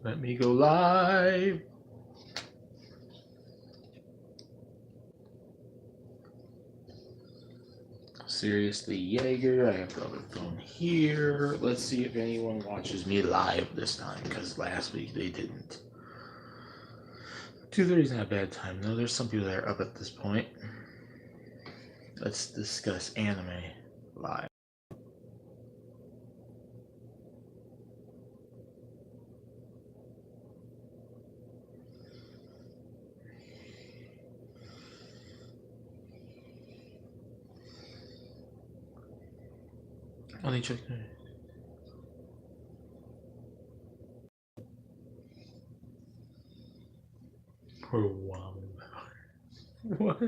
Let me go live. Seriously, Jaeger. I have the other phone here. Let's see if anyone watches me live this time, because last week they didn't. 2:30 is not a bad time, though. There's some people that are up at this point. Let's discuss anime live. Let me check. Poor Wom. What?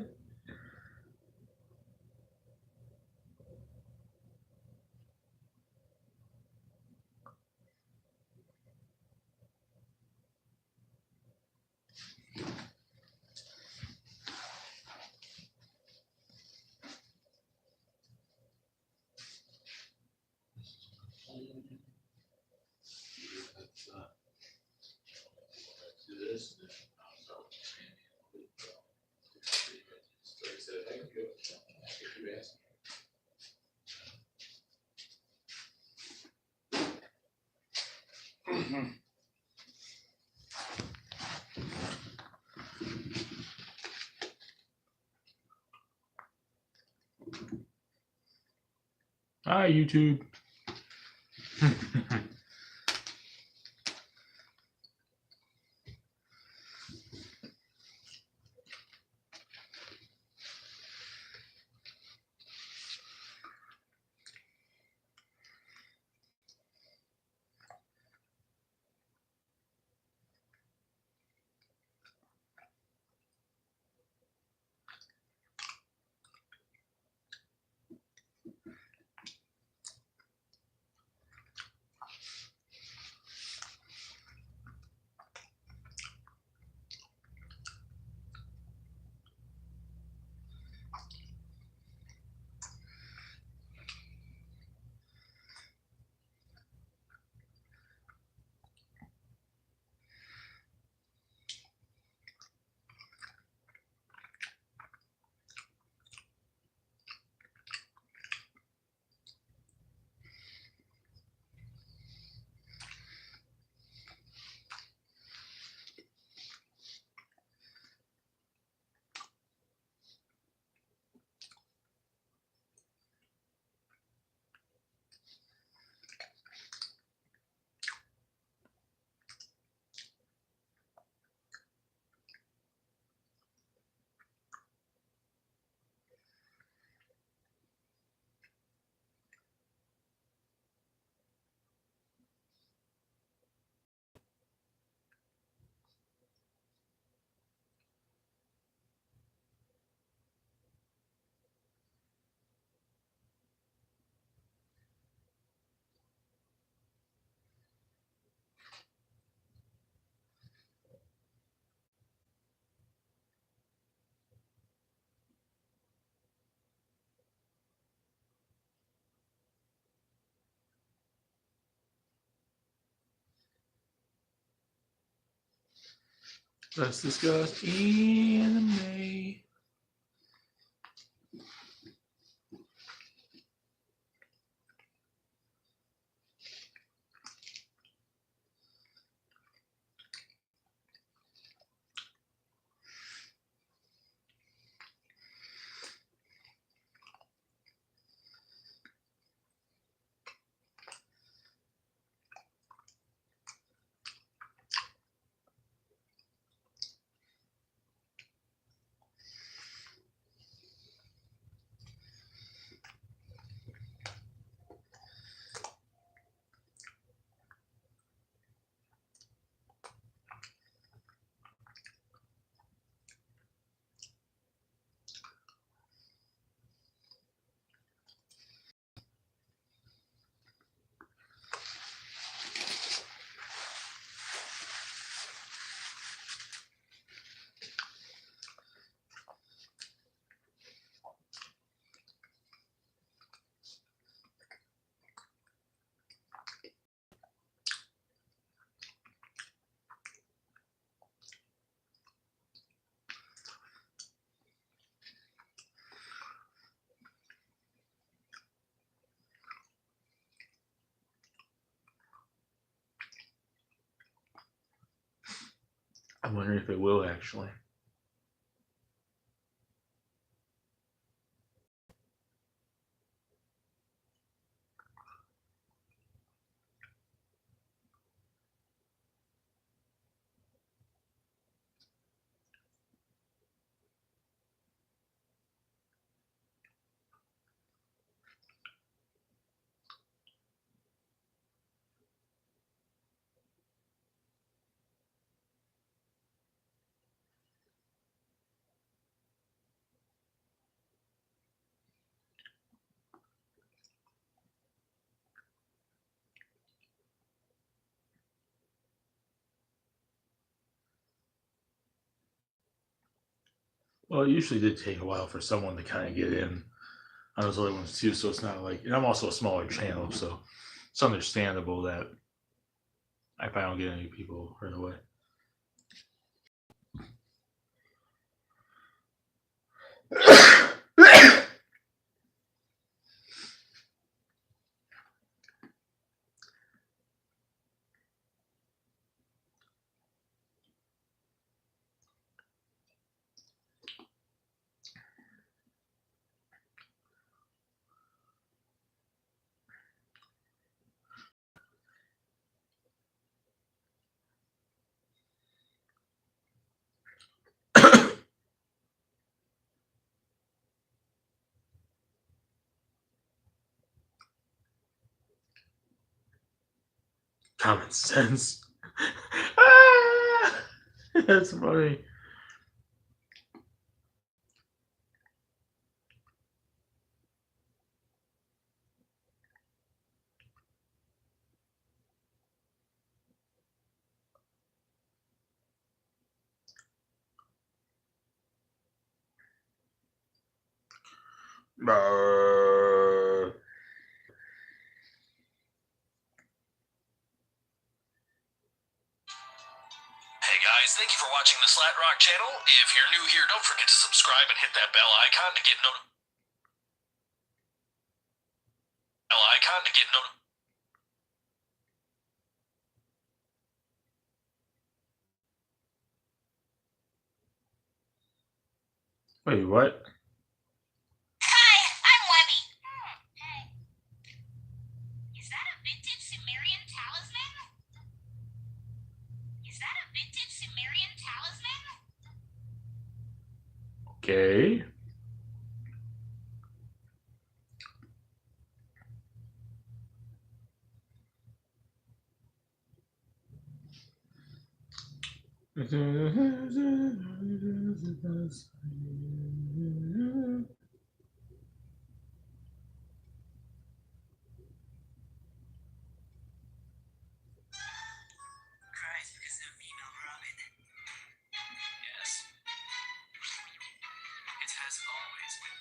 Hi, YouTube. Let's discuss anime. I wonder if it will actually. Well, it usually did take a while for someone to kind of get in on those other ones too. So it's not like, and I'm also a smaller channel, so it's understandable that if I don't get any people right away. Common sense. That's funny. Hey guys, thank you for watching the Slat Rock channel. If you're new here, don't forget to subscribe and hit that bell icon to get notified. Wait, what? Hi, I'm Webby. Hey. Is that a vintage Sumerian talisman? Is that a vintage Sumerian talisman? Okay. Cries because of female Robin. Yes. It has always with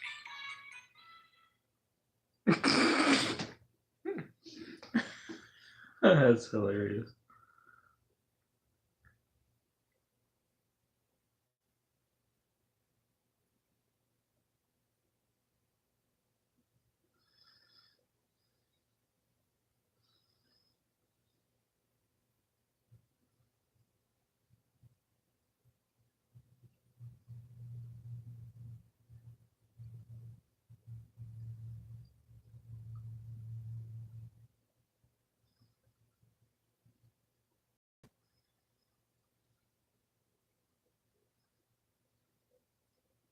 me. That's hilarious.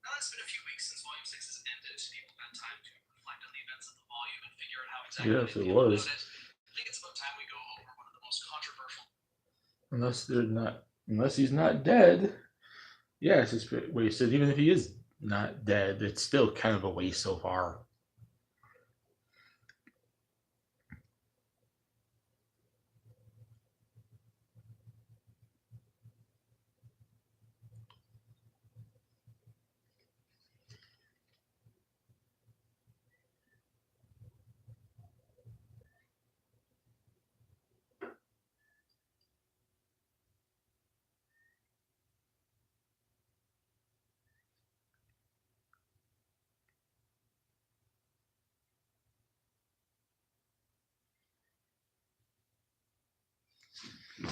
Now it's been a few weeks since Volume 6 has ended. People have had time to reflect on the events of the volume and figure out how exactly Yes, they it feel was. about it. I think it's about time we go over one of the most controversial. Unless he's not dead. Yeah, it's just wasted. Even if he is not dead, it's still kind of a waste so far.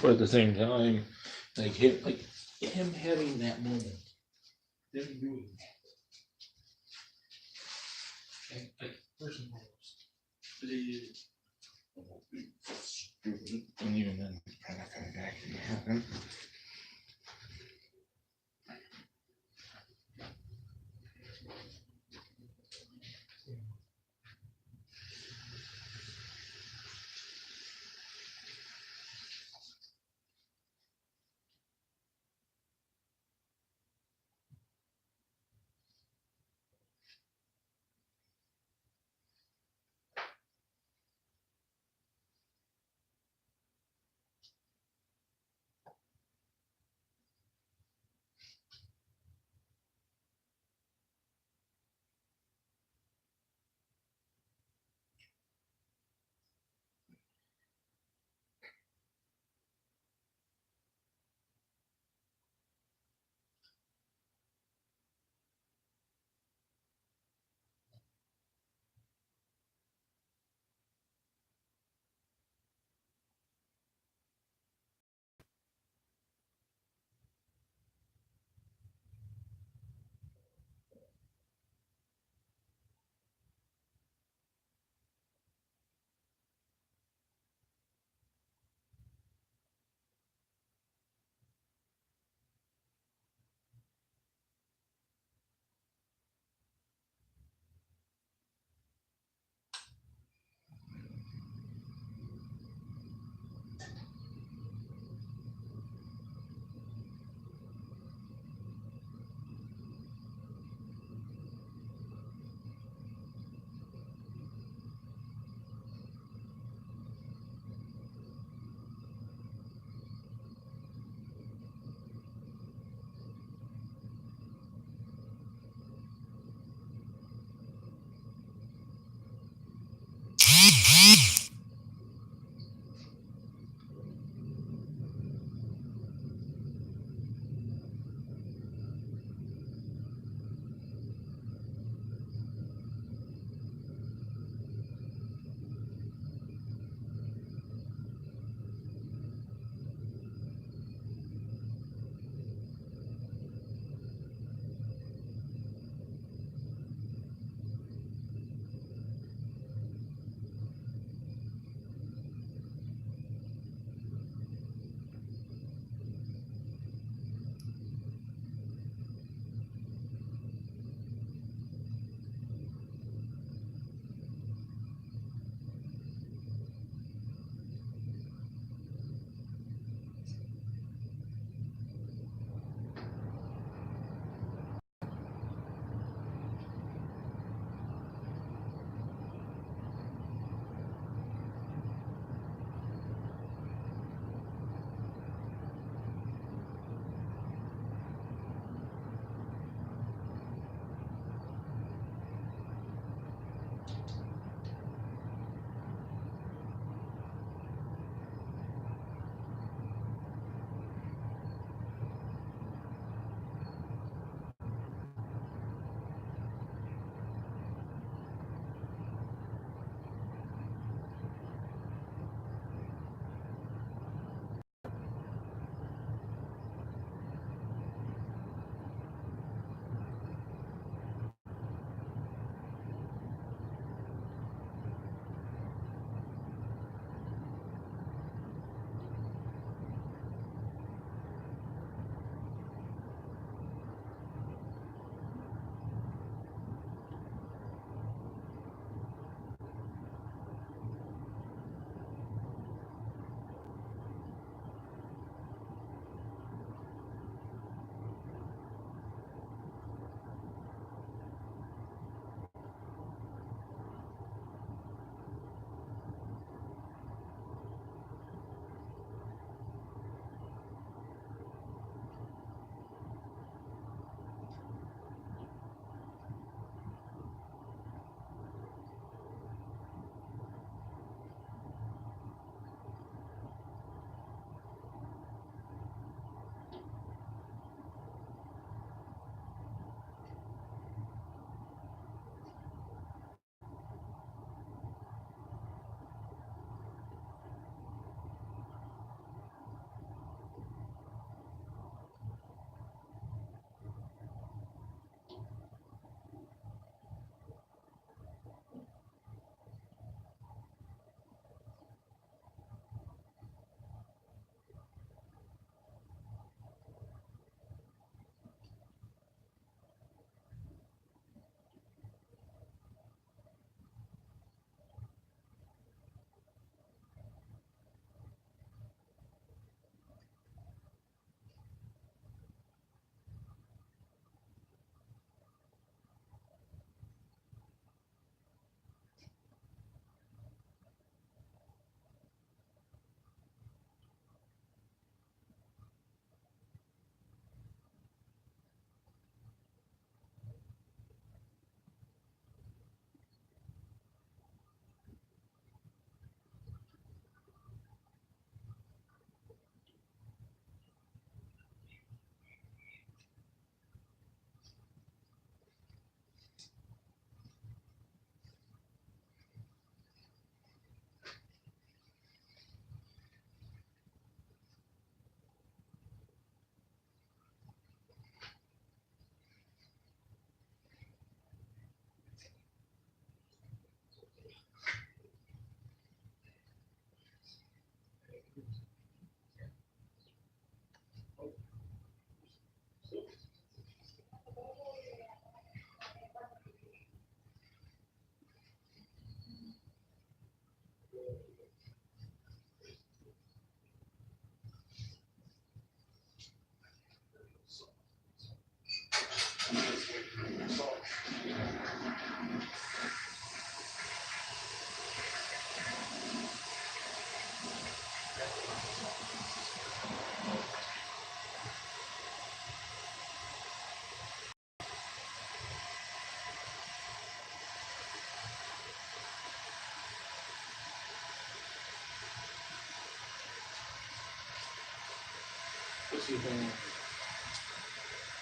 But at the same time, like him having that moment didn't do it. First and foremost. And even then, probably not coming back to happen.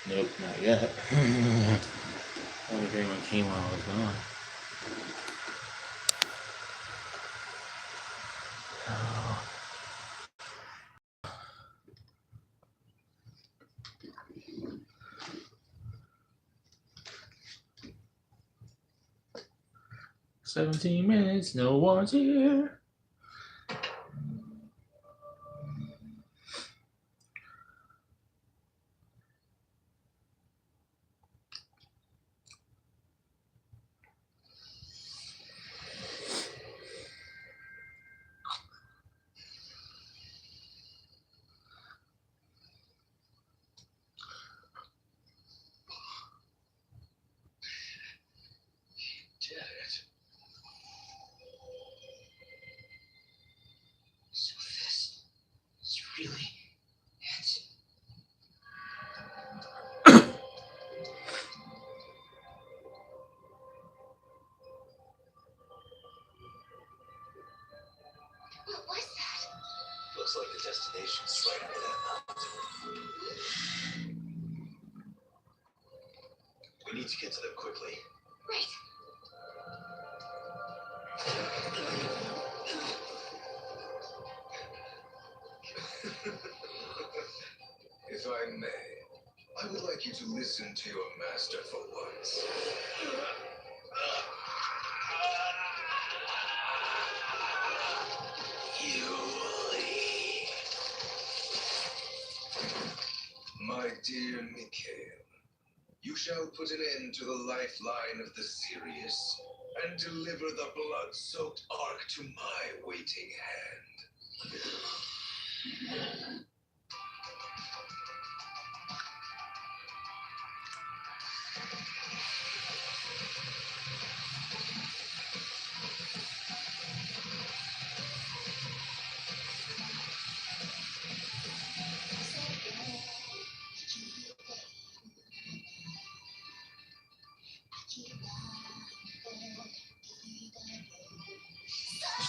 Nope, not yet. I wonder if anyone came while I was gone. Oh. $17, no one's here. Did it. So this is really it. What was that? Looks like the destination's right under that mountain. We need to get to them quickly. Right. If I may, I would like you to listen to your master for once. My dear Mikhail, you shall put an end to the lifeline of the Sirius and deliver the blood-soaked Ark to my waiting hand.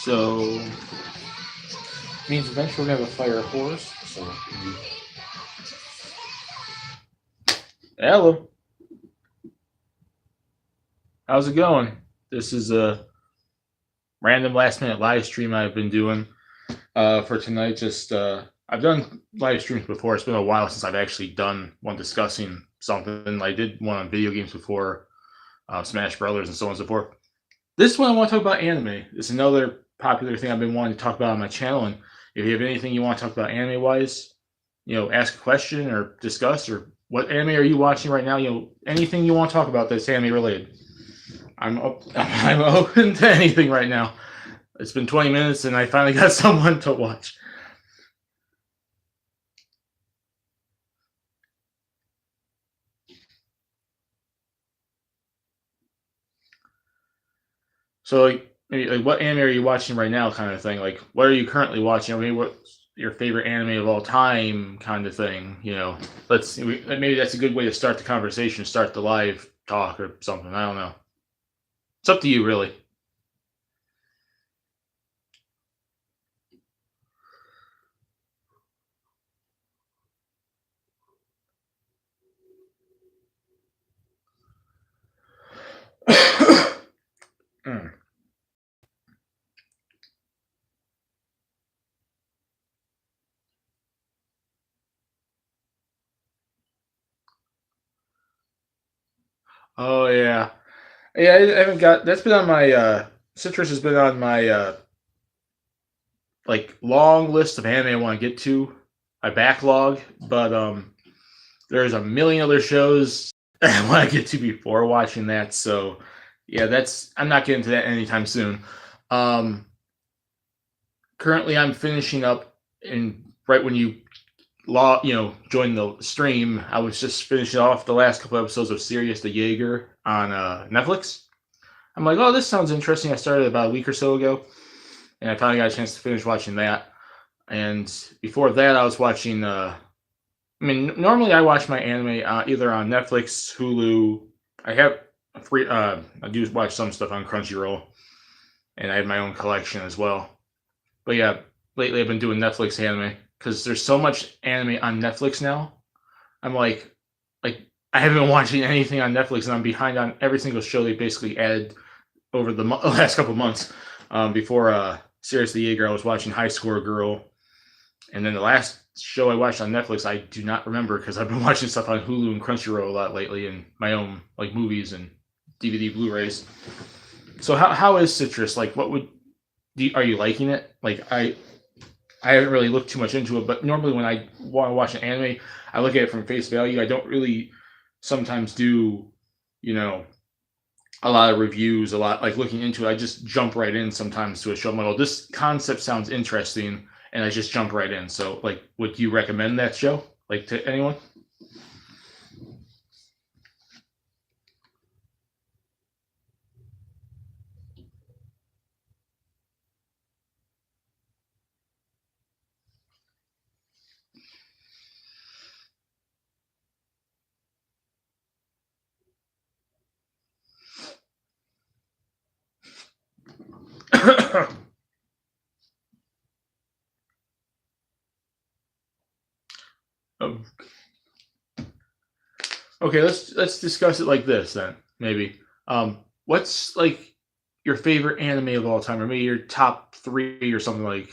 So means eventually we're gonna have a fire horse. So hello. How's it going? This is a random last minute live stream I've been doing for tonight. Just I've done live streams before. It's been a while since I've actually done one discussing something. I did one on video games before, Smash Brothers and so on and so forth. This one I want to talk about anime. It's another popular thing I've been wanting to talk about on my channel. And if you have anything you want to talk about anime wise, ask a question or discuss, or what anime are you watching right now? Anything you want to talk about that's anime related. I'm open to anything right now. It's been 20 minutes and I finally got someone to watch. So, like, what anime are you watching right now, kind of thing? Like, what are you currently watching? I mean, what's your favorite anime of all time, kind of thing? Maybe that's a good way to start the conversation, start the live talk or something. I don't know. It's up to you, really. Oh yeah, yeah. I haven't got. That's been on my. Citrus has been on my like long list of anime I want to get to. My backlog, but there's a million other shows I want to get to before watching that. So yeah, I'm not getting to that anytime soon. Currently, I'm finishing up, and right when you joined the stream, I was just finishing off the last couple episodes of Sirius the Jaeger on Netflix. I'm like, oh, this sounds interesting. I started about a week or so ago, and I finally got a chance to finish watching that. And before that, I was watching. Normally I watch my anime either on Netflix, Hulu. I have free. I do watch some stuff on Crunchyroll, and I have my own collection as well. But yeah, lately I've been doing Netflix anime because there's so much anime on Netflix now. I'm like I haven't been watching anything on Netflix, and I'm behind on every single show they basically added over the last couple months. Before Sirius the Jaeger, I was watching High Score Girl, and then the last show I watched on Netflix, I do not remember because I've been watching stuff on Hulu and Crunchyroll a lot lately, and my own like movies and DVD Blu-rays. So how is Citrus? Like, are you liking it? Like, I haven't really looked too much into it, but normally when I want to watch an anime, I look at it from face value. I don't really sometimes do, a lot of reviews, a lot like looking into it. I just jump right in sometimes to a show. I'm like, oh, this concept sounds interesting, and I just jump right in. So, like, would you recommend that show, like, to anyone? Okay, let's discuss it like this then. Maybe. What's like your favorite anime of all time, or maybe your top 3 or something like?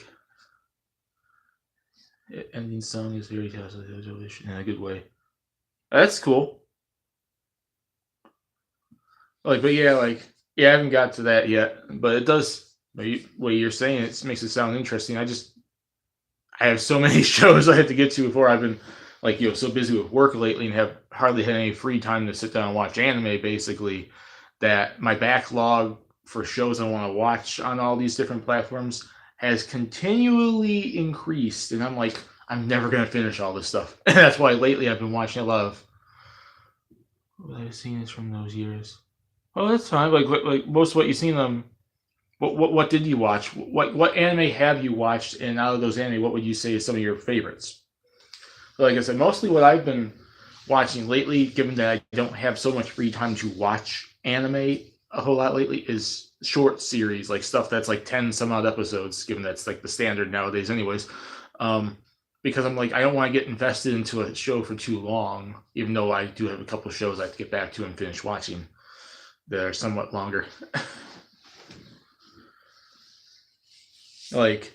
Ending song is very in a good way. That's cool. I haven't got to that yet, but it does. What you're saying, it makes it sound interesting. I have so many shows I have to get to before I've been so busy with work lately and have hardly had any free time to sit down and watch anime, basically, that my backlog for shows I want to watch on all these different platforms has continually increased. And I'm like, I'm never going to finish all this stuff. And that's why lately I've been watching a lot of what I've seen is from those years. Oh, that's fine. Like most of what you've seen what did you watch? What anime have you watched? And out of those anime, what would you say is some of your favorites? Like I said, mostly what I've been watching lately, given that I don't have so much free time to watch anime a whole lot lately, is short series, like stuff that's like 10 some odd episodes, given that's like the standard nowadays anyways. Because I'm like, I don't want to get invested into a show for too long, even though I do have a couple shows I have to get back to and finish watching that are somewhat longer. I've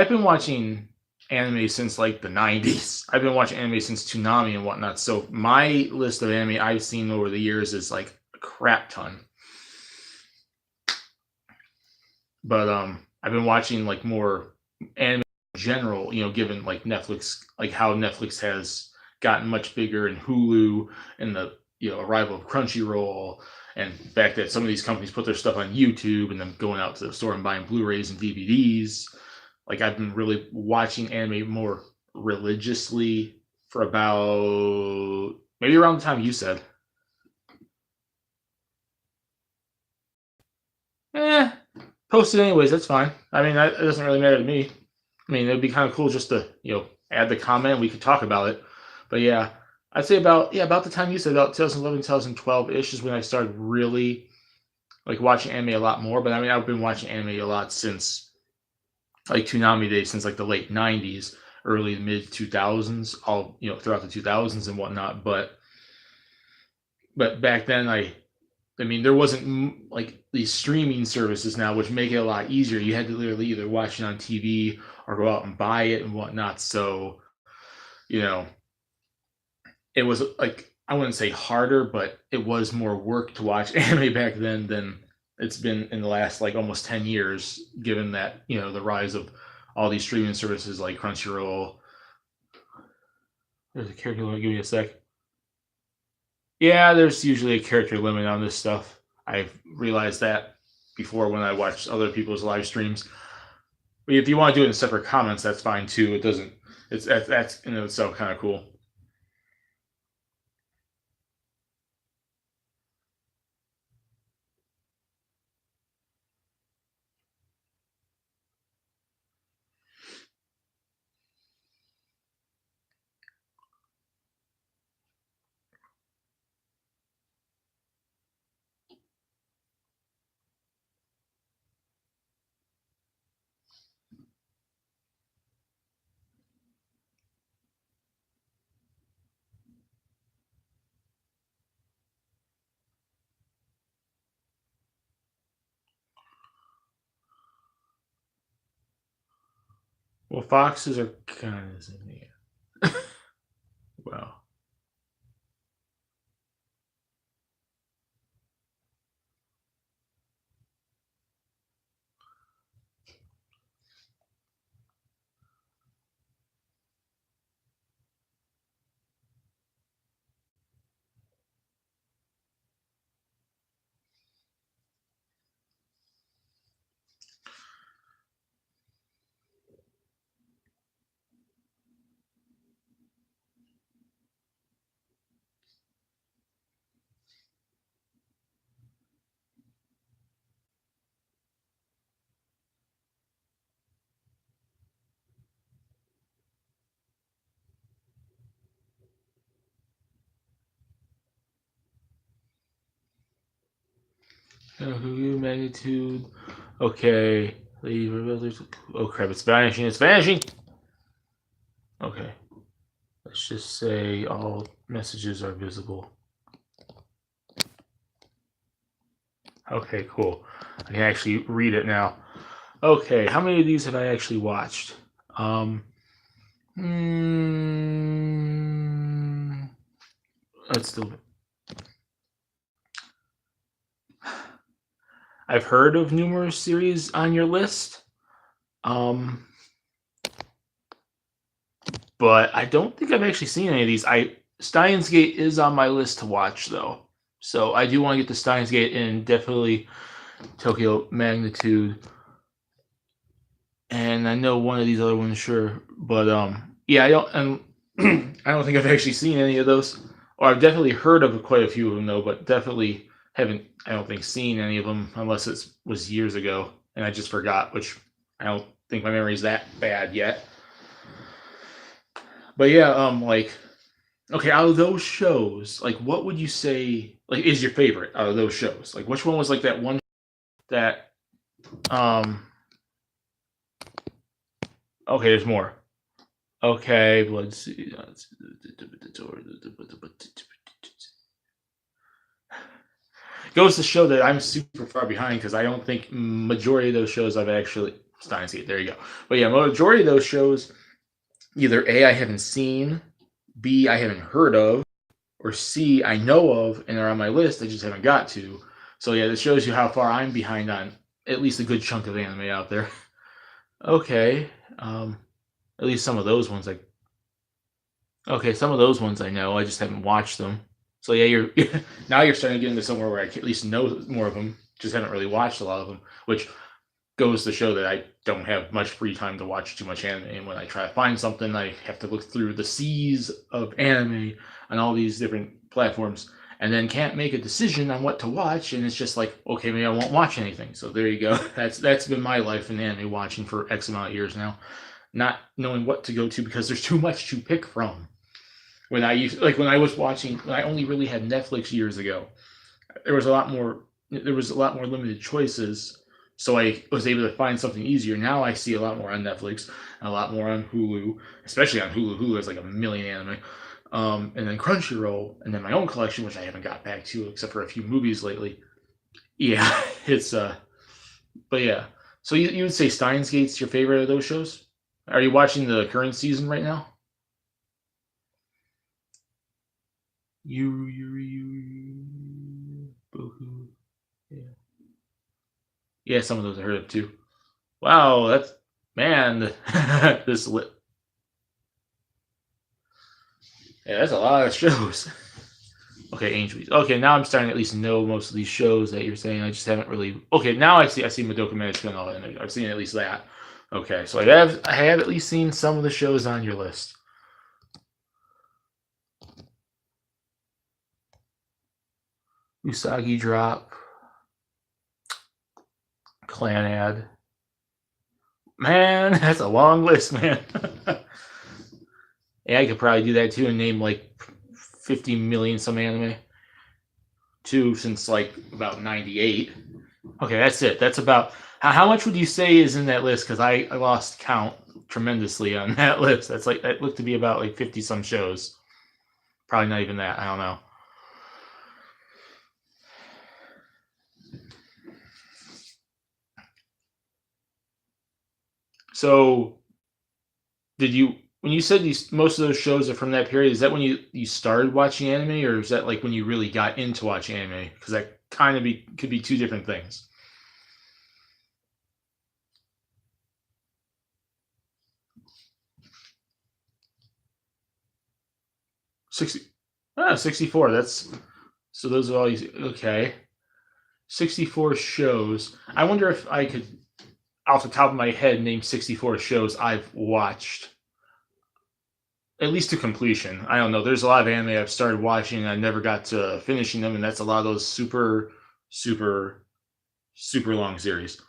been watching anime since like the 90s. I've been watching anime since Toonami and whatnot. So my list of anime I've seen over the years is like a crap ton. But I've been watching like more anime in general, given like Netflix, like how Netflix has gotten much bigger, and Hulu, and the arrival of Crunchyroll, and the fact that some of these companies put their stuff on YouTube and then going out to the store and buying Blu-rays and DVDs. Like, I've been really watching anime more religiously for about maybe around the time you said. Post it anyways, that's fine. I mean, it doesn't really matter to me. I mean, it'd be kind of cool just to, add the comment, we could talk about it. But yeah, I'd say about the time you said, about 2011, 2012-ish is when I started really like watching anime a lot more. But I mean, I've been watching anime a lot since like Toonami days, since like the late 90s, early to mid 2000s, all throughout the 2000s and whatnot. But back then, I mean, there wasn't like these streaming services now, which make it a lot easier. You had to literally either watch it on TV or go out and buy it and whatnot. So, it was like, I wouldn't say harder, but it was more work to watch anime back then than it's been in the last like almost 10 years, given that, the rise of all these streaming services like Crunchyroll. There's a character limit. Give me a sec. Yeah, there's usually a character limit on this stuff. I've realized that before when I watch other people's live streams. But if you want to do it in separate comments, that's fine too. It doesn't That's in itself kind of cool. Well, foxes are kind of yeah. Wow. Magnitude. Okay. Oh crap! It's vanishing. It's vanishing. Okay. Let's just say all messages are visible. Okay, cool. I can actually read it now. Okay, how many of these have I actually watched? Let's still. I've heard of numerous series on your list, but I don't think I've actually seen any of these. Steins Gate is on my list to watch though, so I do want to get to Steins Gate and definitely Tokyo Magnitude, and I know one of these other ones, sure, but yeah, I don't think I've actually seen any of those, or I've definitely heard of quite a few of them though, but definitely haven't, I don't think, seen any of them unless it was years ago and I just forgot, which I don't think my memory's that bad yet. But yeah, like, okay, out of those shows, like, what would you say, like, is your favorite out of those shows? Like, which one was, like, that one that, okay, there's more. Okay, Blood Sea. Goes to show that I'm super far behind because I don't think majority of those shows I've actually Steins Gate. There you go. But yeah, majority of those shows, either A, I haven't seen, B, I haven't heard of, or C, I know of and are on my list. I just haven't got to. So yeah, this shows you how far I'm behind on at least a good chunk of anime out there. Okay, at least some of those ones some of those ones I know. I just haven't watched them. So yeah, now you're starting to get into somewhere where I can at least know more of them. Just haven't really watched a lot of them, which goes to show that I don't have much free time to watch too much anime. And when I try to find something, I have to look through the seas of anime on all these different platforms, and then can't make a decision on what to watch. And it's just like, okay, maybe I won't watch anything. So there you go. That's been my life in anime watching for X amount of years now, not knowing what to go to because there's too much to pick from. When I only really had Netflix years ago, there was a lot more limited choices, so I was able to find something easier. Now I see a lot more on Netflix and a lot more on Hulu, especially on Hulu. Hulu has like a million anime, and then Crunchyroll, and then my own collection, which I haven't got back to except for a few movies lately. Yeah, it's but yeah. So you would say Steins Gate's your favorite of those shows? Are you watching the current season right now? Bohu. Yeah, some of those I heard of too. Wow, that's this lit. Yeah, that's a lot of shows. Okay, Angel Beats. Okay, now I'm starting to at least know most of these shows that you're saying. I just haven't really. Okay, now I see Madoka Magica and all that. I've seen at least that. Okay, so I have at least seen some of the shows on your list. Usagi Drop, Clanad. Man, that's a long list, man. Yeah, I could probably do that too and name like 50 million some anime. Too, since like about 98. Okay, that's it. That's about how much would you say is in that list? Because I lost count tremendously on that list. That's like that looked to be about like 50 some shows. Probably not even that. I don't know. So, did you when you said most of those shows are from that period? Is that when you started watching anime, or is that like when you really got into watching anime? Because that kind of could be two different things. 64. That's so those are all easy. Okay. 64 shows. I wonder if I could, off the top of my head, name 64 shows I've watched. At least to completion. I don't know. There's a lot of anime I've started watching and I never got to finishing them, and that's a lot of those super, super, super long series.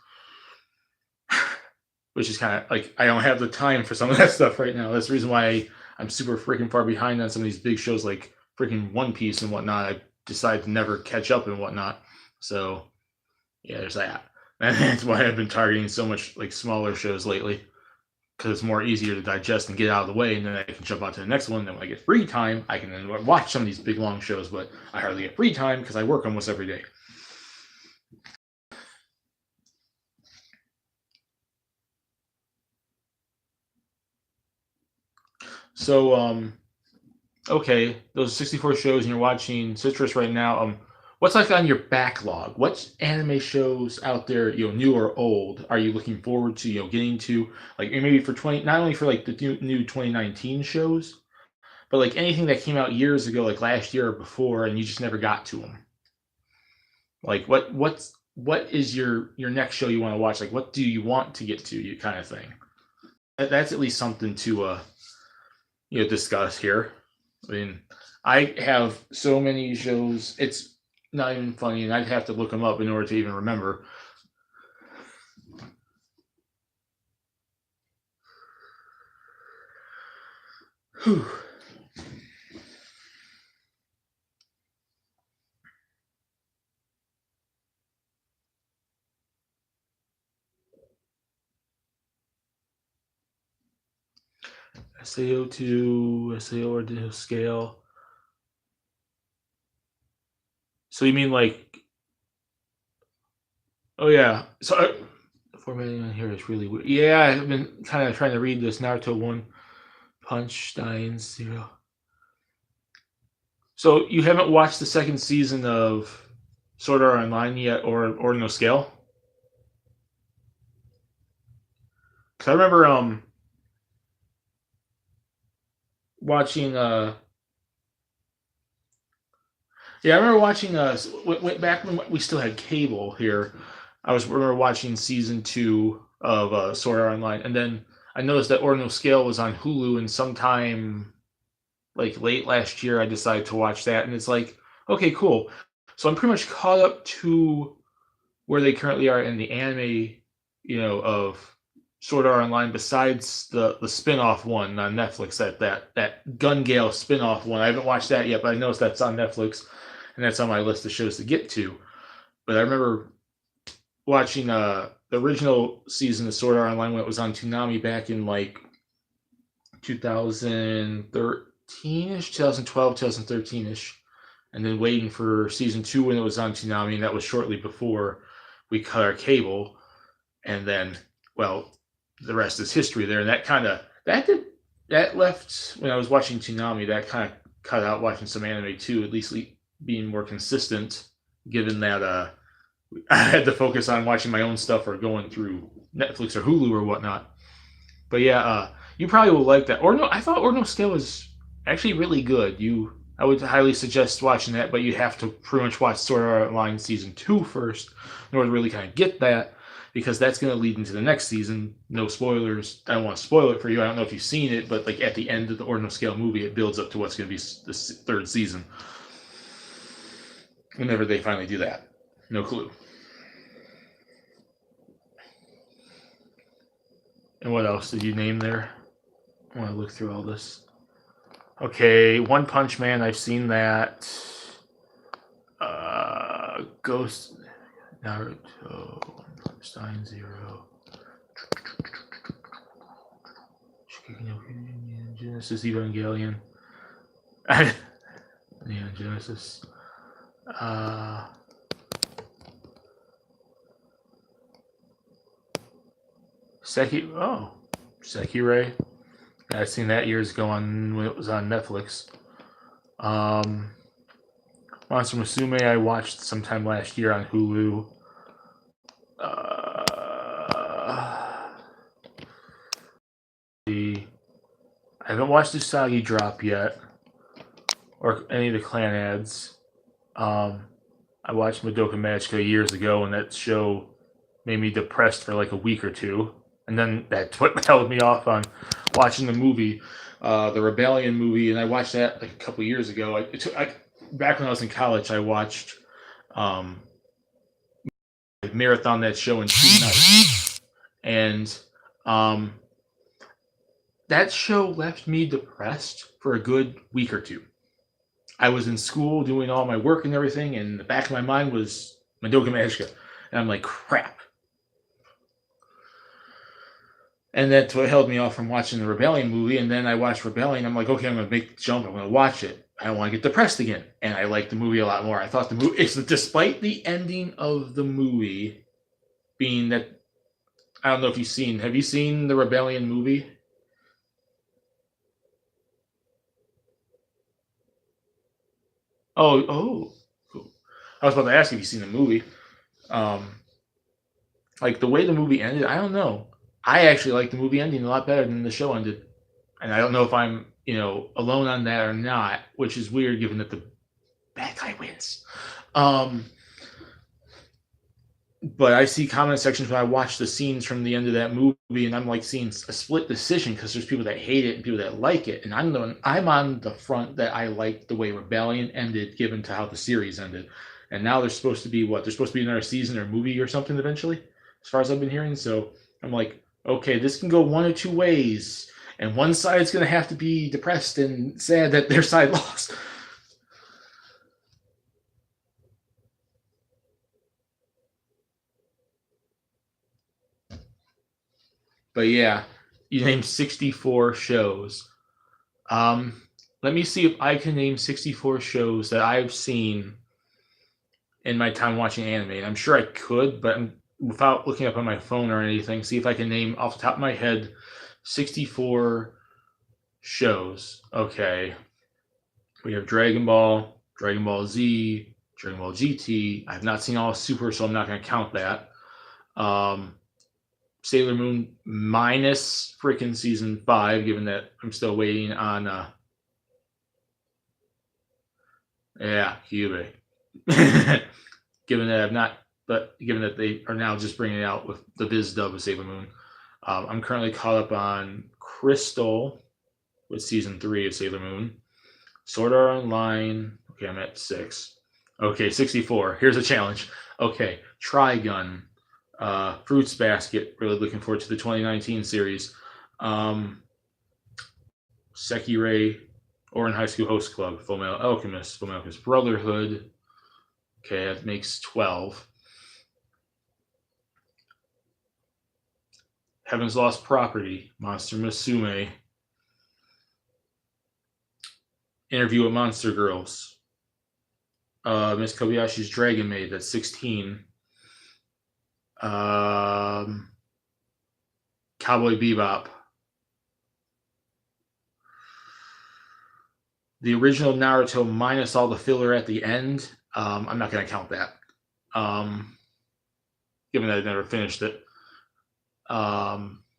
Which is kind of like, I don't have the time for some of that stuff right now. That's the reason why I'm super freaking far behind on some of these big shows like freaking One Piece and whatnot. I decided to never catch up and whatnot. So, yeah, there's that. And that's why I've been targeting so much like smaller shows lately. Because it's more easier to digest and get out of the way, and then I can jump on to the next one. Then when I get free time, I can then watch some of these big long shows, but I hardly get free time because I work almost every day. So, okay, those 64 shows, and you're watching Citrus right now. What's like on your backlog? What anime shows out there, new or old, are you looking forward to, getting to? Like maybe for not only for like the new 2019 shows, but like anything that came out years ago, like last year or before, and you just never got to them. Like what is your next show you want to watch? Like what do you want to get to? You kind of thing. That's at least something to discuss here. I mean, I have so many shows. It's not even funny, and I'd have to look them up in order to even remember. Whew. SAO2, SAO or scale. So you mean like, oh yeah. So the formatting on here is really weird. Yeah, I've been kind of trying to read this Naruto One Punch Steins 0. So you haven't watched the second season of Sword Art Online yet, or No Scale? Because I remember watching Yeah, I remember watching back when we still had cable here. I remember watching season 2 of Sword Art Online, and then I noticed that Ordinal Scale was on Hulu, and sometime like late last year, I decided to watch that, and it's like, okay, cool. So I'm pretty much caught up to where they currently are in the anime, of Sword Art Online. Besides the spin-off one on Netflix, that Gun Gale spin-off one, I haven't watched that yet, but I noticed that's on Netflix. And that's on my list of shows to get to. But I remember watching the original season of Sword Art Online when it was on Toonami back in like 2013-ish, 2012, 2013-ish. And then waiting for season 2 when it was on Toonami, and that was shortly before we cut our cable. And then, well, the rest is history there. And that left, when I was watching Toonami, that kind of cut out watching some anime too, at least being more consistent, given that I had to focus on watching my own stuff or going through Netflix or Hulu or whatnot. But yeah, you probably will like that. I thought Ordinal Scale was actually really good. I would highly suggest watching that, but you have to pretty much watch Sword Art Online season 2 first in order to really kind of get that. because that's going to lead into the next season. No spoilers. I don't want to spoil it for you. I don't know if you've seen it, but like at the end of the Ordinal Scale movie, it builds up to what's going to be the third season. Whenever they finally do that. No clue. And what else did you name there? I want to look through all this. Okay, One Punch Man, I've seen that. Ghost, Naruto, Stein Zero, Genesis Evangelion, yeah, Genesis. Sekirei. I've seen that years ago when it was on Netflix. Monster Musume I watched sometime last year on Hulu. I haven't watched Usagi Drop yet, or any of the clan ads. I watched Madoka Magica years ago, and that show made me depressed for like a week or two. And then that held me off on watching the movie, the Rebellion movie, and I watched that like a couple years ago. Back when I was in college, I watched marathon that show in 2 nights, and that show left me depressed for a good week or two. I was in school doing all my work and everything, and the back of my mind was Madoka Magica, and I'm like, crap. And that's what held me off from watching the Rebellion movie. And then I watched Rebellion. I'm like, okay, I'm going to make the jump. I'm going to watch it. I don't want to get depressed again. And I liked the movie a lot more. I thought the movie, despite the ending of the movie being that, I don't know if have you seen the Rebellion movie? Oh, cool. I was about to ask if you've seen the movie. Like the way the movie ended, I don't know. I actually like the movie ending a lot better than the show ended. And I don't know if I'm, alone on that or not, which is weird given that the bad guy wins. But I see comment sections when I watch the scenes from the end of that movie, and I'm like seeing a split decision because there's people that hate it and people that like it. And I'm on the front that I like the way Rebellion ended given to how the series ended. And now there's supposed to be there's supposed to be another season or movie or something eventually, as far as I've been hearing. So I'm like, okay, this can go one or two ways, and one side's going to have to be depressed and sad that their side lost. But yeah, you named 64 shows. Let me see if I can name 64 shows that I've seen in my time watching anime. And I'm sure I could, but without looking up on my phone or anything, see if I can name off the top of my head 64 shows. Okay. We have Dragon Ball, Dragon Ball Z, Dragon Ball GT. I've not seen all of Super, so I'm not going to count that. Sailor Moon minus freaking season 5, given that I'm still waiting on Kyubey. Given that they are now just bringing it out with the Viz dub of Sailor Moon. I'm currently caught up on Crystal with season 3 of Sailor Moon. Sword Art Online. Okay, I'm at 6. Okay, 64. Here's a challenge. Okay, Trigun. Fruits Basket. Really looking forward to the 2019 series. Sekirei. Ouran High School Host Club. Fullmetal Alchemist. Fullmetal Alchemist Brotherhood. Okay, that makes 12. Heaven's Lost Property, Monster Musume, Interview with Monster Girls, Miss Kobayashi's Dragon Maid, that's 16. Cowboy Bebop. The original Naruto minus all the filler at the end. I'm not going to count that, given that I never finished it.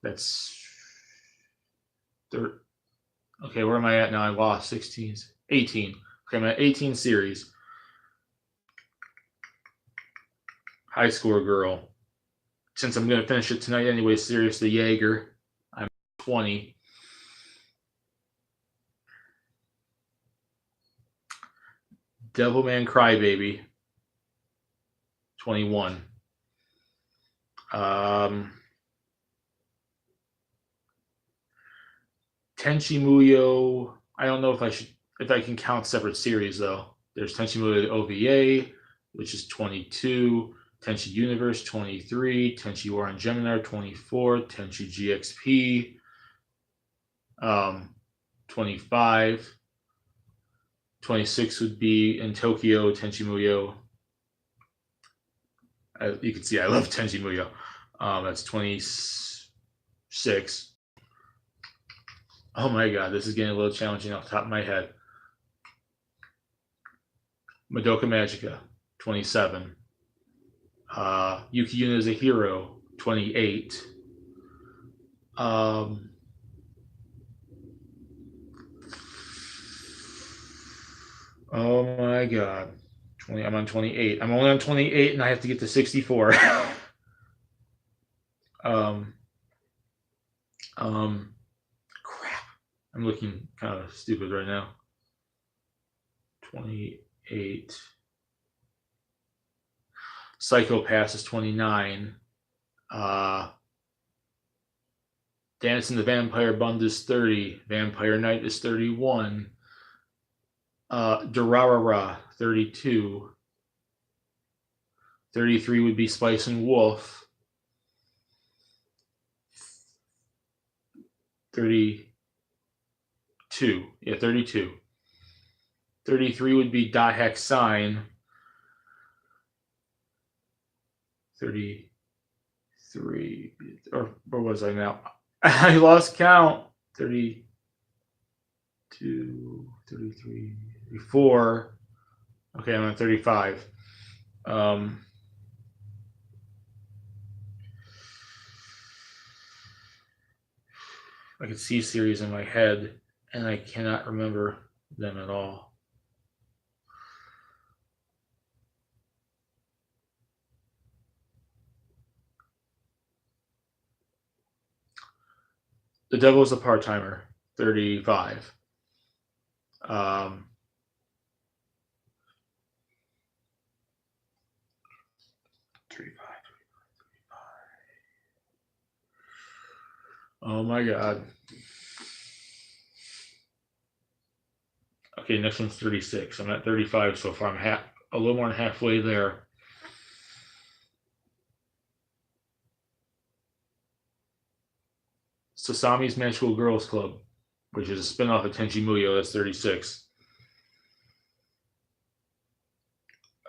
That's okay. Where am I at now? I lost 18. Okay, I'm at 18 series. High Score Girl, since I'm going to finish it tonight anyway, Sirius the Jaeger. I'm 20. Devilman Crybaby, 21. Tenchi Muyo, I don't know if I can count separate series though. There's Tenchi Muyo OVA, which is 22. Tenchi Universe, 23. Tenchi War on Gemini, 24. Tenchi GXP, 25. 26 would be in Tokyo, Tenchi Muyo. You can see I love Tenchi Muyo. That's 26. Oh my god, this is getting a little challenging off the top of my head. Madoka Magica, 27. Yuki Yuna is a Hero, 28. Oh my god. 20, I'm on 28. I'm only on 28 and I have to get to 64. Crap. I'm looking kind of stupid right now. 28. Psycho-Pass is 29. Dance in the Vampire Bund is 30. Vampire Knight is 31. Durarara, 32. 33 would be Spice and Wolf. 32. Yeah, 32. 33 would be Dahek Sign. 33. Or where was I now? I lost count. 32, 33, 34. Okay, I'm at 35. I could see series in my head, and I cannot remember them at all. The Devil is a Part-Timer, 35. 35. Oh my god. Okay, next one's 36. I'm at 35 so far. I'm a little more than halfway there. Sasami's Magical Girls Club, which is a spin-off of Tenchi Muyo. That's 36.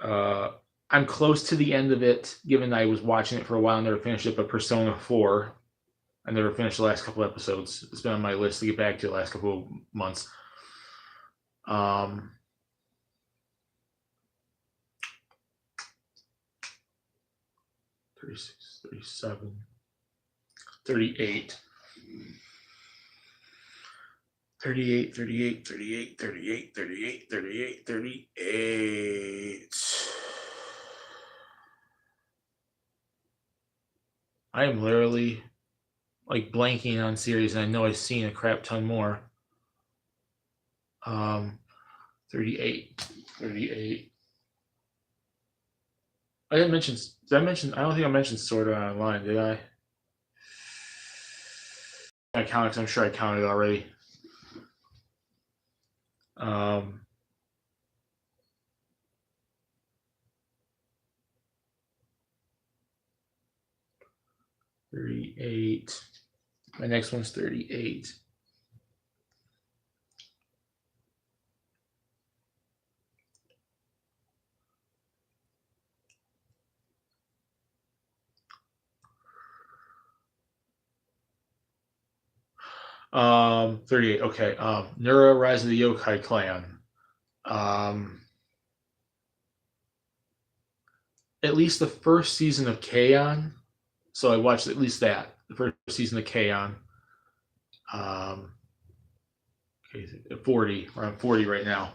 I'm close to the end of it, given I was watching it for a while and never finished it, but Persona 4. I never finished the last couple episodes. It's been on my list to get back to the last couple of months. 36, 37, 38. 38, 38, 38, 38, 38, 38, 38. I am literally like blanking on series, and I know I've seen a crap ton more. 38. I didn't mention. Did I mention? I don't think I mentioned Sword Art Online, did I? I counted. 'Cause I'm sure I counted already. 38. My next one's 38. Um, 38. Okay. Nura Rise of the Yokai Clan. At least the first season of K-On! So I watched at least that. The first season of K-On! Okay, 40. We're on 40 right now.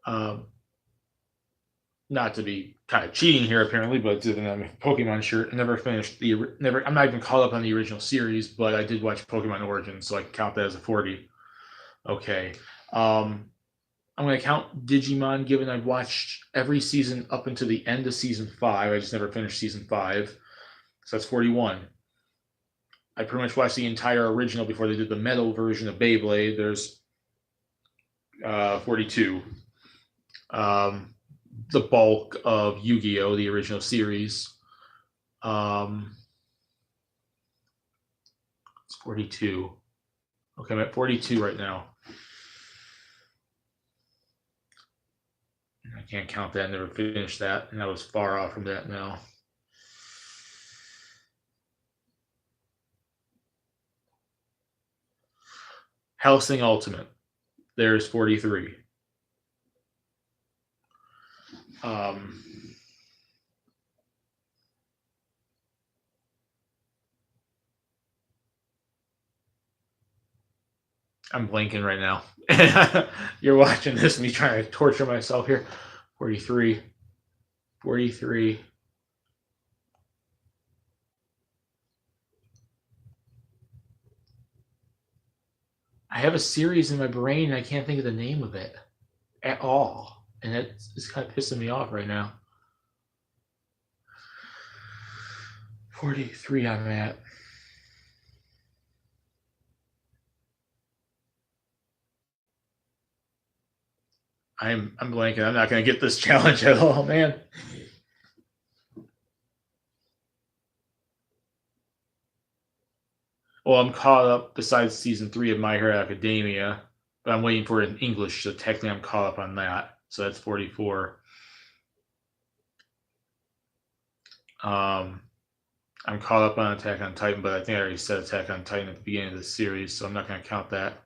Um, Not to be kind of cheating here, apparently, but did a Pokemon shirt. I never finished never. I'm not even caught up on the original series, but I did watch Pokemon Origins, so I can count that as a 40. Okay. I'm going to count Digimon, given I've watched every season up until the end of season 5. I just never finished season 5. So that's 41. I pretty much watched the entire original before they did the metal version of Beyblade. There's 42. The bulk of Yu-Gi-Oh, the original series. It's 42. Okay, I'm at 42 right now. I can't count that. I never finished that, and I was far off from that now. Hellsing Ultimate. There's 43. I'm blanking right now. You're watching this, me trying to torture myself here. 43. 43. I have a series in my brain. I can't think of the name of it at all. And it's kind of pissing me off right now. 43 I'm at. I'm blanking. I'm not going to get this challenge at all, man. Well, I'm caught up besides season 3 of My Hero Academia, but I'm waiting for it in English, so technically I'm caught up on that. So that's 44. I'm caught up on Attack on Titan, but I think I already said Attack on Titan at the beginning of the series, so I'm not going to count that.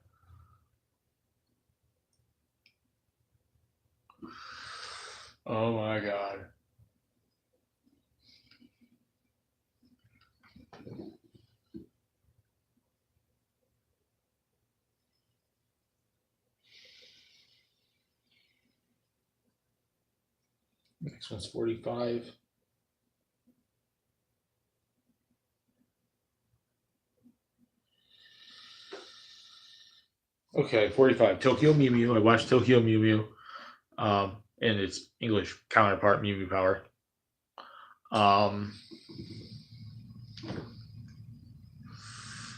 Oh my god. Next one's 45. Okay, 45. Tokyo Mew Mew. I watched Tokyo Mew Mew. And its English counterpart, Mew Mew Power.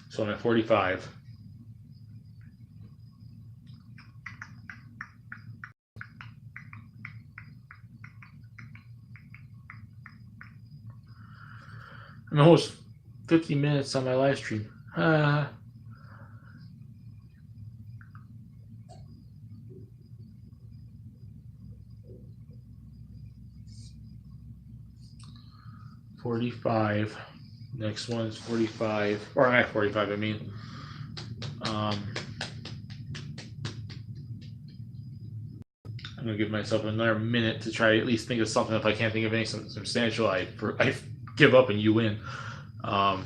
So I'm at 45. I'm almost 50 minutes on my live stream. 45. Next one is 45. Or I'm at 45, I mean. I'm going to give myself another minute to try to at least think of something. If I can't think of anything substantial, I give up and you win. Trying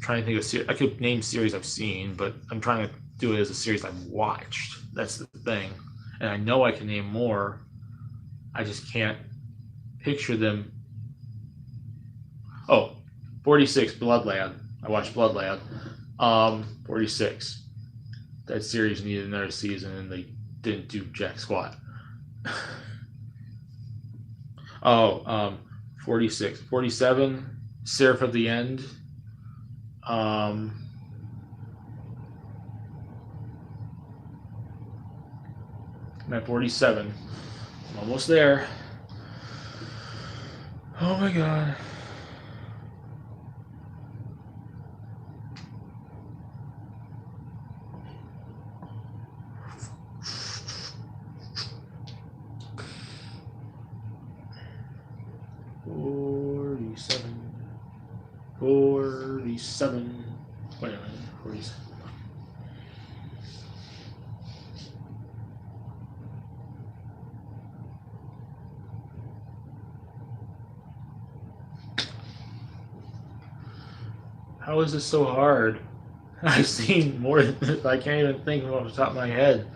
to think of I could name series I've seen, but I'm trying to do it as a series I've watched. That's the thing. And I know I can name more. I just can't picture them. Oh, 46, Blood Lad. I watched Blood Lad. 46. That series needed another season, and they didn't do jack squat. 46. 47, Seraph of the End. I'm at 47. I'm almost there. Oh my god. Forty-seven. Wait a minute. 47. How is this so hard? I've seen more than I can't even think of off the top of my head.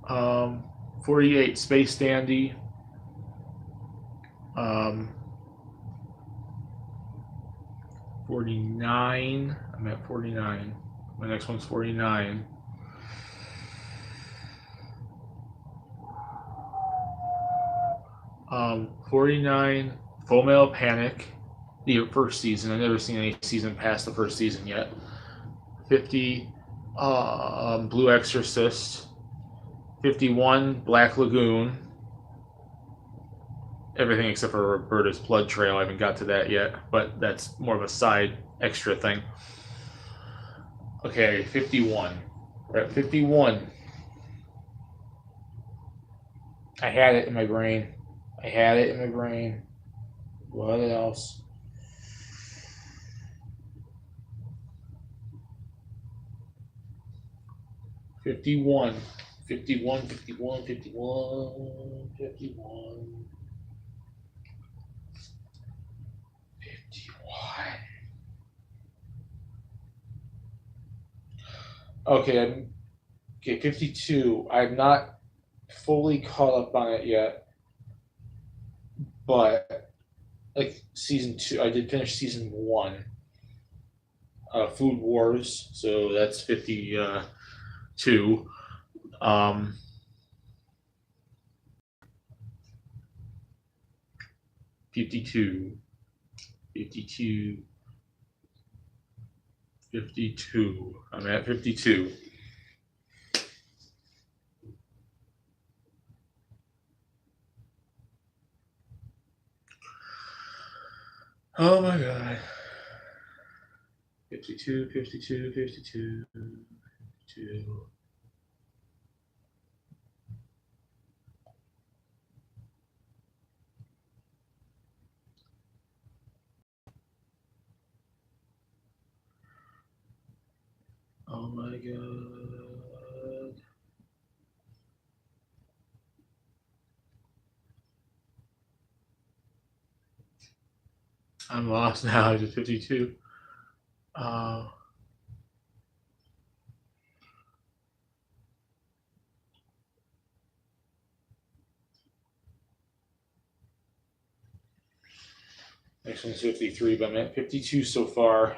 Um, 48 Space Dandy. 49. I'm at 49. My next one's 49. 49 Full Metal Panic, the first season. I've never seen any season past the first season yet. 50 Blue Exorcist. 51 Black Lagoon. Everything except for Roberta's Blood Trail. I haven't got to that yet, but that's more of a side extra thing. Okay, 51. We're at 51. I had it in my brain. What else? Fifty-one. 51. Okay, 52. I'm not fully caught up on it yet, but like season 2, I did finish season 1. Food Wars, so that's 52. 52. 52. I'm at 52. Oh my god. 52. Oh my god. I'm lost now. I just 52. Next one's 53, but I'm at 52 so far.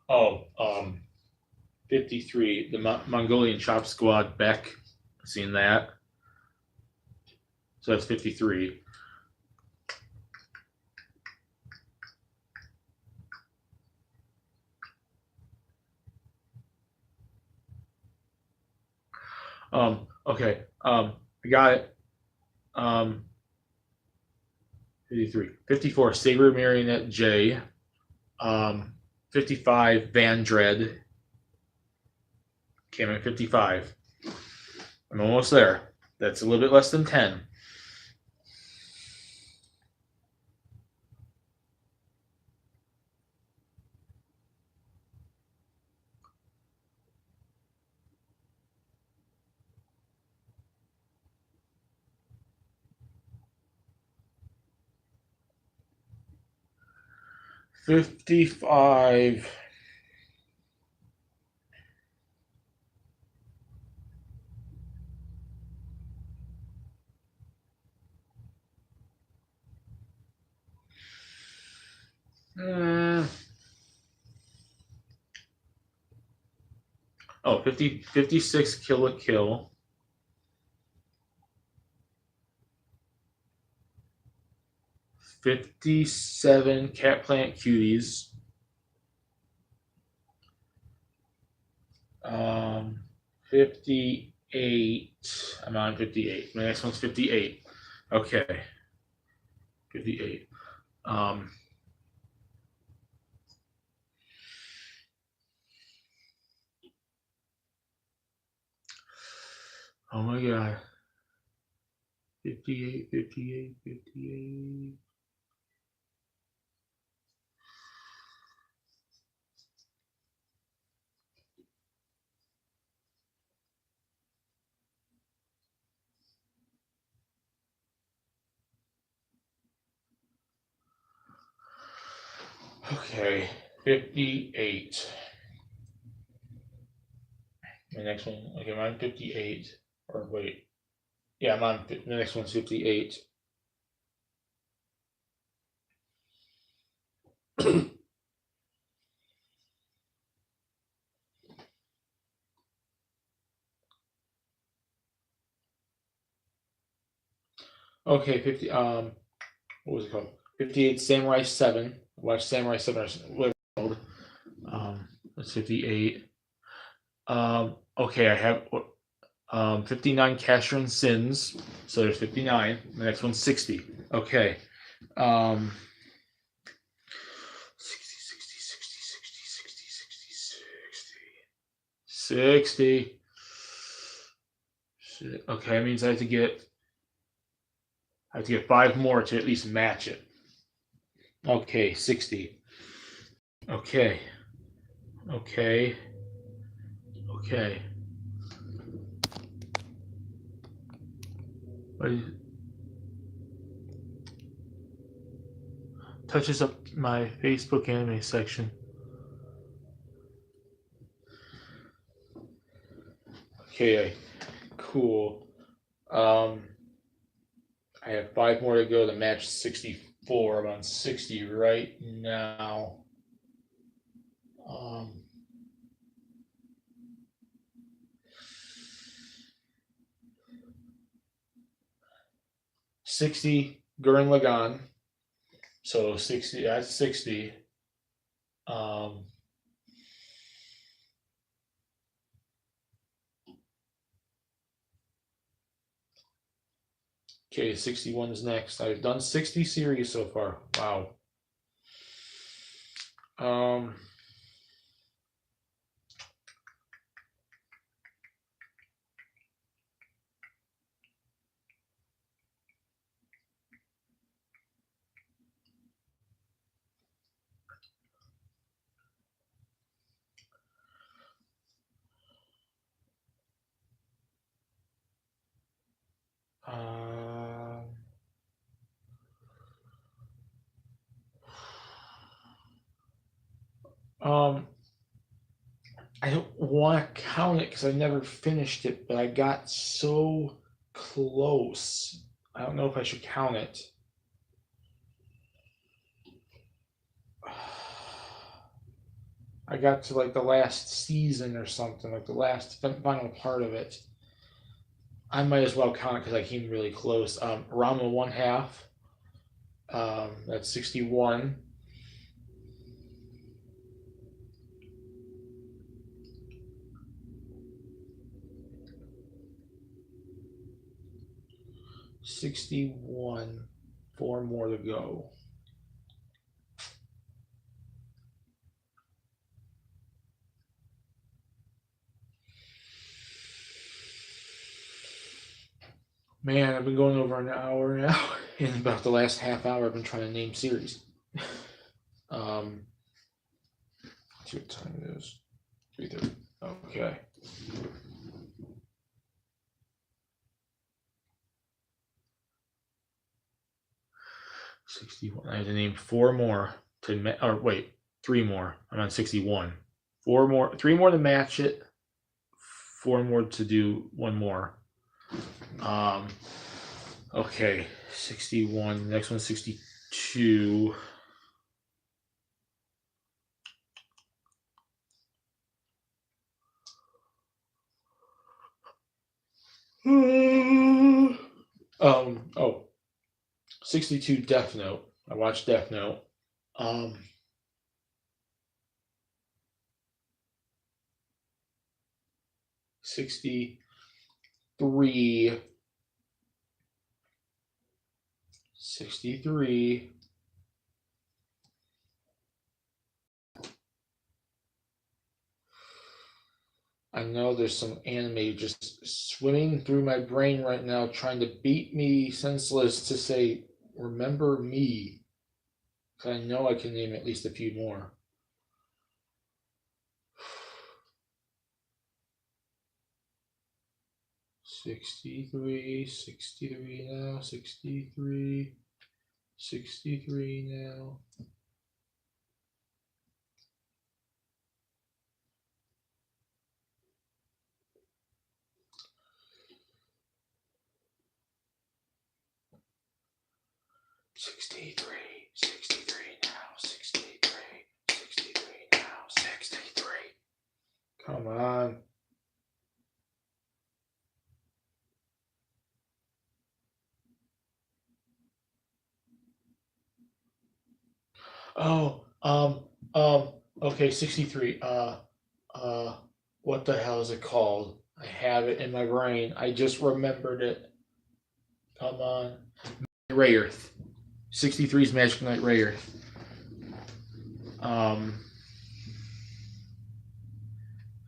Oh, 53, the Mongolian Chop Squad Beck. Seen that. So that's 53. Okay. I got it. 53. 54, Saber Marionette J. 55, Van Dread. Came at 55. I'm almost there. That's a little bit less than 10. $55. Oh, 56 Kill la Kill. 57 Cat Plant Cuties. 58 I'm on 58. My next one's 58. Okay. 58. Oh my god. 58, 58, 58. Okay, 58. The next one, okay, I'm on 58. Or wait, yeah, I'm on, the next one's 58. Okay, 50, what was it called? 58 Samurai 7. Watch Samurai 7 or whatever it's called. That's 58. Okay, I have 59 Cashran Sins. So there's 59. The next one's 60. Okay. 60. Okay, that means I have to get 5 more to at least match it. Okay, 60. Okay. Touches up my Facebook anime section. Okay, cool. I have 5 more to go to match 64. I'm on 60 right now. 60 Gurren Lagann. So 60, that's 60. Okay, 61 is next. I've done 60 series so far. Wow. I don't want to count it because I never finished it, but I got so close. I don't know if I should count it. I got to like the last season or something, like the last final part of it. I might as well count it because I came really close. Around the 1/2. That's 61. $61. 4 more to go. Man, I've been going over an hour now. In about the last half hour, I've been trying to name series. Let's see what time it is. 3:30. Okay. $61. I have to name 4 more or wait, 3 more. I'm on 61. 4 more, 3 more to match it. 4 more to do 1 more. Okay, 61. Next one's 62. Oh, 62 Death Note. I watched Death Note. 60. 63. 63. I know there's some anime just swimming through my brain right now, trying to beat me senseless to say, remember me. 'Cause I know I can name at least a few more. '63, 63 now, 63, 63 now. '63, 63 now, 63, 63 now, 63. Come on. Oh, okay, 63. What the hell is it called? I have it in my brain. I just remembered it. Come on. Rayearth. 63 is Magic Knight Rayearth.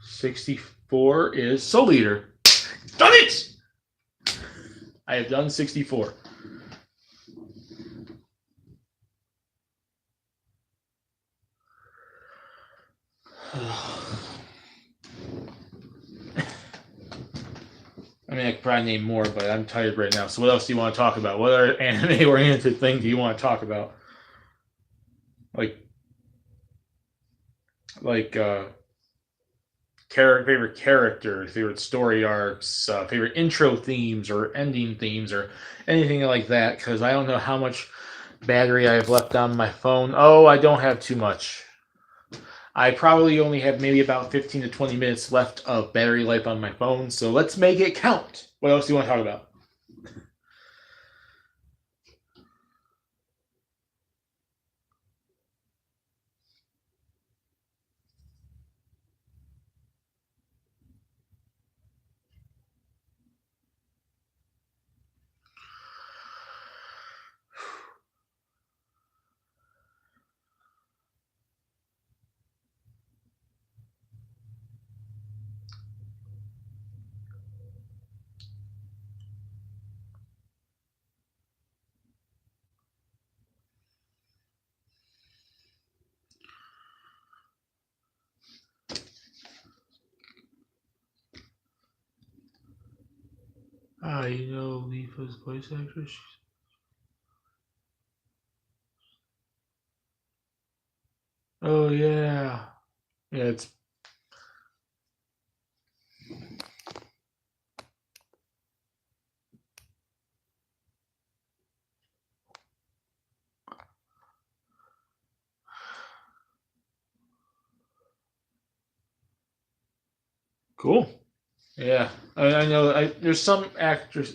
64 is Soul Eater. Done it! I have done 64. I mean, I could probably name more, but I'm tired right now. So what else do you want to talk about? What other anime-oriented thing do you want to talk about? Favorite characters, favorite story arcs, favorite intro themes or ending themes or anything like that, because I don't know how much battery I have left on my phone. Oh, I don't have too much. I probably only have maybe about 15 to 20 minutes left of battery life on my phone, so let's make it count. What else do you want to talk about? You know Lifa's voice actress? Oh, yeah. Yeah, it's... Cool. Yeah, I know. There's some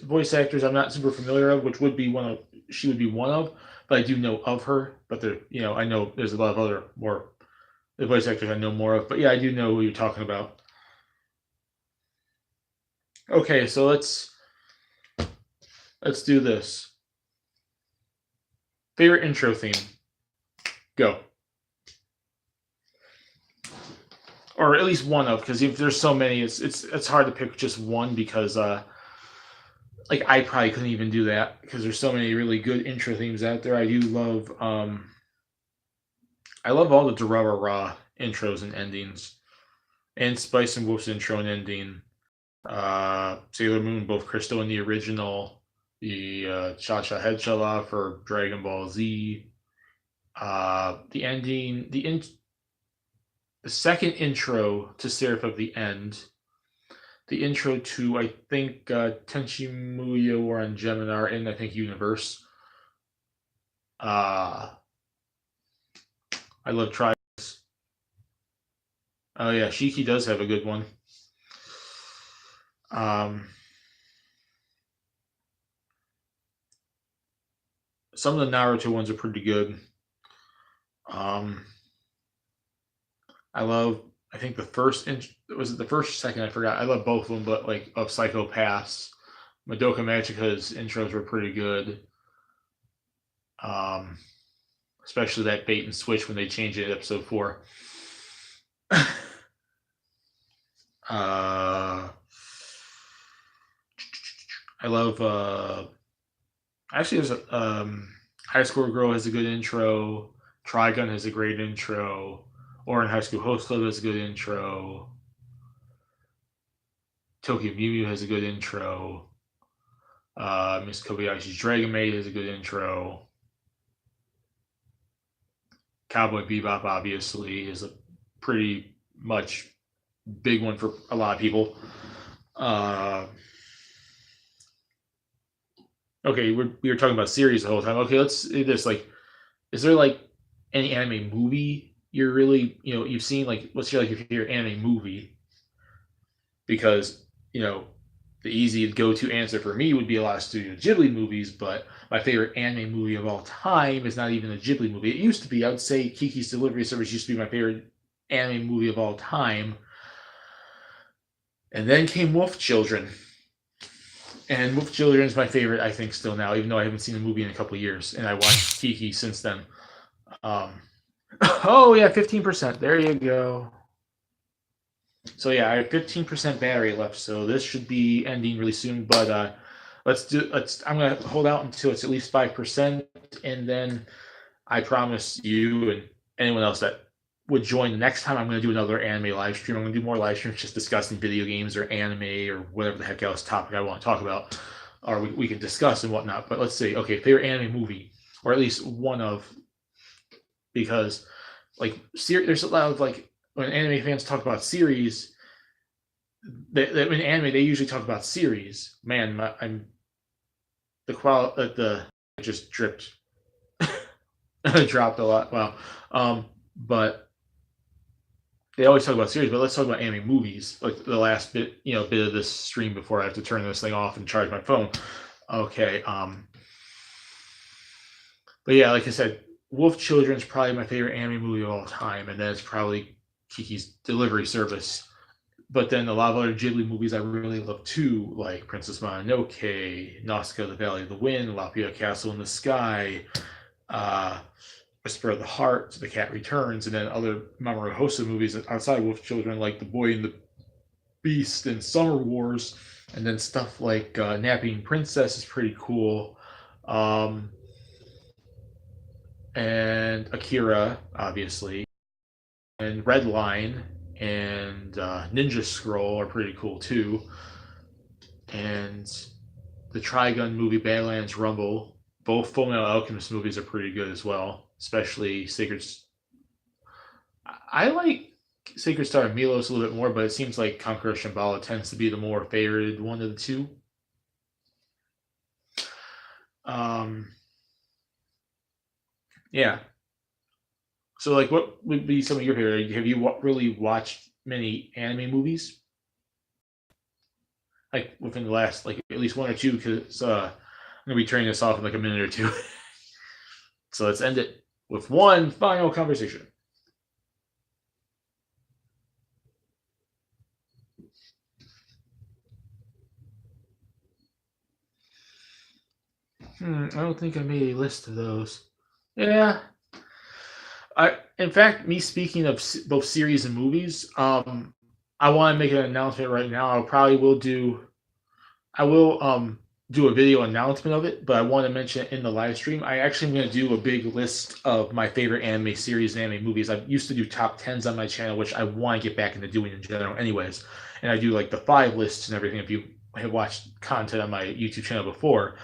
voice actors I'm not super familiar of, which would be one of. She would be one of, but I do know of her. But I know there's a lot of other more the voice actors I know more of. But yeah, I do know who you're talking about. Okay, so let's do this. Favorite intro theme. Go. Or at least one of, because if there's so many, it's hard to pick just one because I probably couldn't even do that because there's so many really good intro themes out there. I do love I love all the Durarara intros and endings, and Spice and Wolf's intro and ending. Sailor Moon, both Crystal and the original, the Cha-Cha Head-Chala for Dragon Ball Z, the ending, the second intro to Seraph of the End, the intro to, I think, Tenchi Muyo War on Geminar in, I think, Universe. I love Trials. Oh, yeah, Shiki does have a good one. Some of the Naruto ones are pretty good. I I think the first was it the first or second? I forgot. I love both of them, but like of Psycho Pass, Madoka Magica's intros were pretty good. Especially that bait and switch when they changed it in episode 4. I love actually there's a High School Girl has a good intro, Trigun has a great intro, Orin High School Host Club has a good intro, Tokyo Mew Mew has a good intro, Miss Kobayashi's Dragon Maid has a good intro, Cowboy Bebop obviously is a pretty much big one for a lot of people. Okay, we were talking about series the whole time. Okay, let's do this. Like, is there like any anime movie you're really, you've seen? Like, what's your anime movie? Because, the easy go-to answer for me would be a lot of Studio Ghibli movies, but my favorite anime movie of all time is not even a Ghibli movie. It used to be. I would say Kiki's Delivery Service used to be my favorite anime movie of all time. And then came Wolf Children. And Wolf Children is my favorite, I think, still now, even though I haven't seen the movie in a couple of years. And I watched Kiki since then. Oh, yeah, 15%. There you go. So, yeah, I have 15% battery left. So this should be ending really soon. But I'm going to hold out until it's at least 5%. And then I promise you and anyone else that would join the next time, I'm going to do another anime live stream. I'm going to do more live streams just discussing video games or anime or whatever the heck else topic I want to talk about, or we can discuss and whatnot. But let's see. Okay, favorite anime movie, or at least one of, because like there's a lot of like when anime fans talk about series, in anime they usually talk about series. Man, the quality it just dripped, dropped a lot. Wow, but. They always talk about series, but let's talk about anime movies. Like the last bit of this stream before I have to turn this thing off and charge my phone. Okay. But yeah, like I said, Wolf Children is probably my favorite anime movie of all time, and then it's probably Kiki's Delivery Service. But then a lot of other Ghibli movies I really love too, like Princess Mononoke, Nausicaa: The Valley of the Wind, Lapia Castle in the Sky, Whisper of the Heart, The Cat Returns, and then other Mamoru Hosoda movies outside Wolf Children, like The Boy and the Beast and Summer Wars, and then stuff like Napping Princess is pretty cool, and Akira, obviously, and Red Line and Ninja Scroll are pretty cool too, and the Trigun movie Badlands Rumble. Both Fullmetal Alchemist movies are pretty good as well, especially Sacred. I like Sacred Star and Milos a little bit more, but it seems like Conqueror Shambhala tends to be the more favored one of the two. Yeah. So, like, what would be some of your favorite? Have you really watched many anime movies? Like, within the last, like, at least one or two, because I'm going to be turning this off in like a minute or two. So let's end it with one final conversation. I don't think I made a list of those. Yeah. In fact, me speaking of both series and movies, I want to make an announcement right now. I will do a video announcement of it, but I want to mention it in the live stream. I actually am going to do a big list of my favorite anime series and anime movies. I used to do top 10s on my channel, which I want to get back into doing in general anyways. And I do like the 5 lists and everything if you have watched content on my YouTube channel before.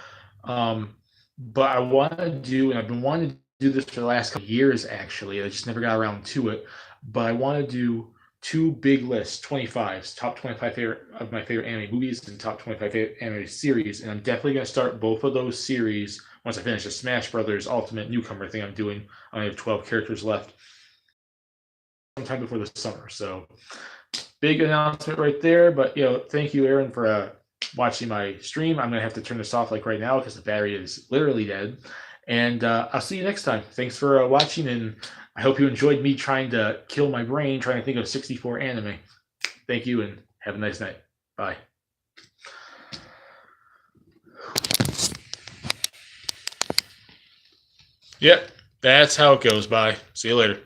But I want to do, and I've been wanting to do this for the last couple of years actually. I just never got around to it. But I want to do 2 big lists, 25s, top 25 of my favorite anime movies and top 25 favorite anime series. And I'm definitely going to start both of those series once I finish the Smash Brothers Ultimate Newcomer thing I'm doing. I only have 12 characters left sometime before the summer. So big announcement right there. But, thank you, Aaron, for watching my stream. I'm going to have to turn this off like right now because the battery is literally dead. And I'll see you next time. Thanks for watching, and I hope you enjoyed me trying to kill my brain, trying to think of 64 anime. Thank you, and have a nice night. Bye. Yep, that's how it goes. Bye. See you later.